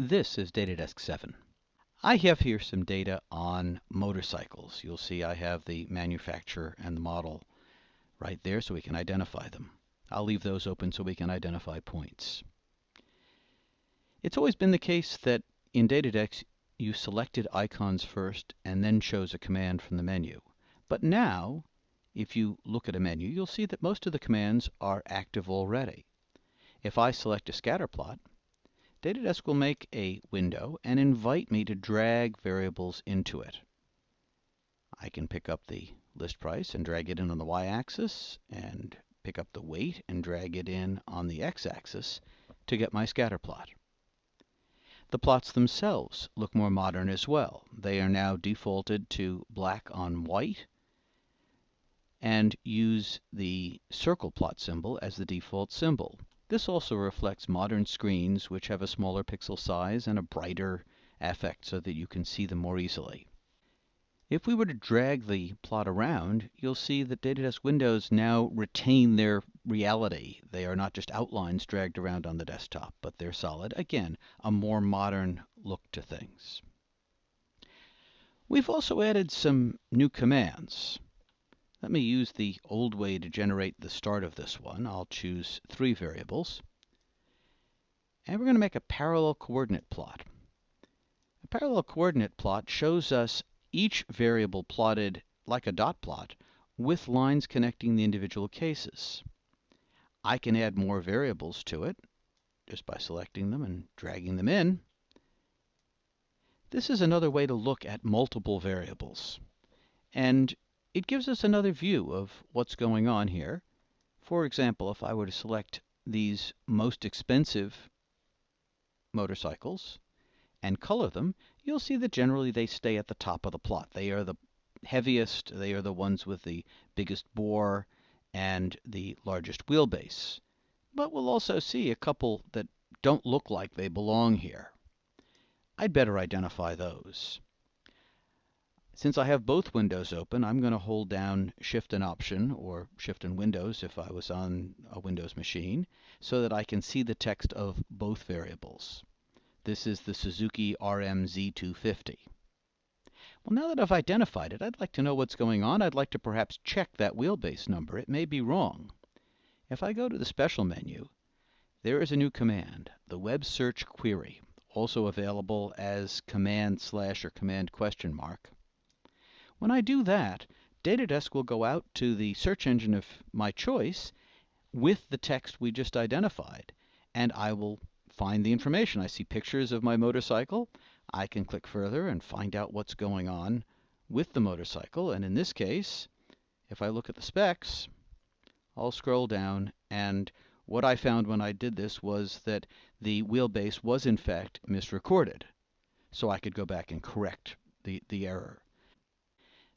This is DataDesk 7. I have here some data on motorcycles. You'll see I have the manufacturer and the model right there so we can identify them. I'll leave those open so we can identify points. It's always been the case that in DataDesk you selected icons first and then chose a command from the menu. But now, if you look at a menu, you'll see that most of the commands are active already. If I select a scatter plot, DataDesk will make a window and invite me to drag variables into it. I can pick up the list price and drag it in on the y-axis, and pick up the weight and drag it in on the x-axis to get my scatter plot. The plots themselves look more modern as well. They are now defaulted to black on white and use the circle plot symbol as the default symbol. This also reflects modern screens which have a smaller pixel size and a brighter effect so that you can see them more easily. If we were to drag the plot around, you'll see that DataDesk windows now retain their reality. They are not just outlines dragged around on the desktop, but they're solid. Again, a more modern look to things. We've also added some new commands. Let me use the old way to generate the start of this one. I'll choose 3 variables. And we're going to make a parallel coordinate plot. A parallel coordinate plot shows us each variable plotted like a dot plot with lines connecting the individual cases. I can add more variables to it just by selecting them and dragging them in. This is another way to look at multiple variables. And it gives us another view of what's going on here. For example, if I were to select these most expensive motorcycles and color them, you'll see that generally they stay at the top of the plot. They are the heaviest, they are the ones with the biggest bore and the largest wheelbase. But we'll also see a couple that don't look like they belong here. I'd better identify those. Since I have both windows open, I'm going to hold down Shift and Option, or Shift and Windows if I was on a Windows machine, so that I can see the text of both variables. This is the Suzuki RM-Z250. Well, now that I've identified it, I'd like to know what's going on. I'd like to perhaps check that wheelbase number. It may be wrong. If I go to the Special menu, there is a new command, the Web Search Query, also available as command/ or command ? When I do that, DataDesk will go out to the search engine of my choice with the text we just identified, and I will find the information. I see pictures of my motorcycle. I can click further and find out what's going on with the motorcycle. And in this case, if I look at the specs, I'll scroll down, and what I found when I did this was that the wheelbase was in fact misrecorded. So I could go back and correct the error.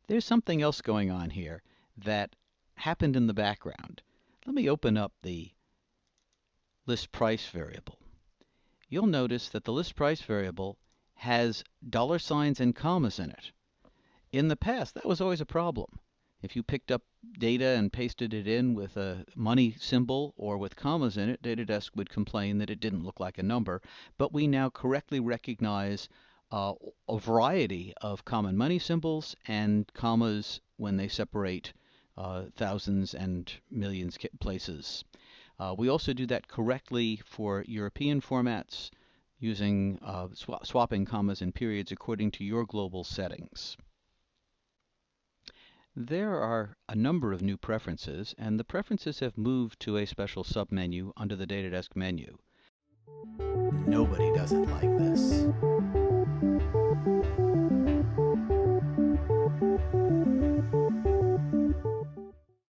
There's something else going on here that happened in the background. Let me open up the list price variable. You'll notice that the list price variable has $signs and commas in it. In the past, that was always a problem. If you picked up data and pasted it in with a money symbol or with commas in it, DataDesk would complain that it didn't look like a number. But we now correctly recognize a variety of common money symbols and commas when they separate thousands and millions places. We also do that correctly for European formats using swapping commas and periods according to your global settings. There are a number of new preferences, and the preferences have moved to a special submenu under the DataDesk menu. Nobody does it like this.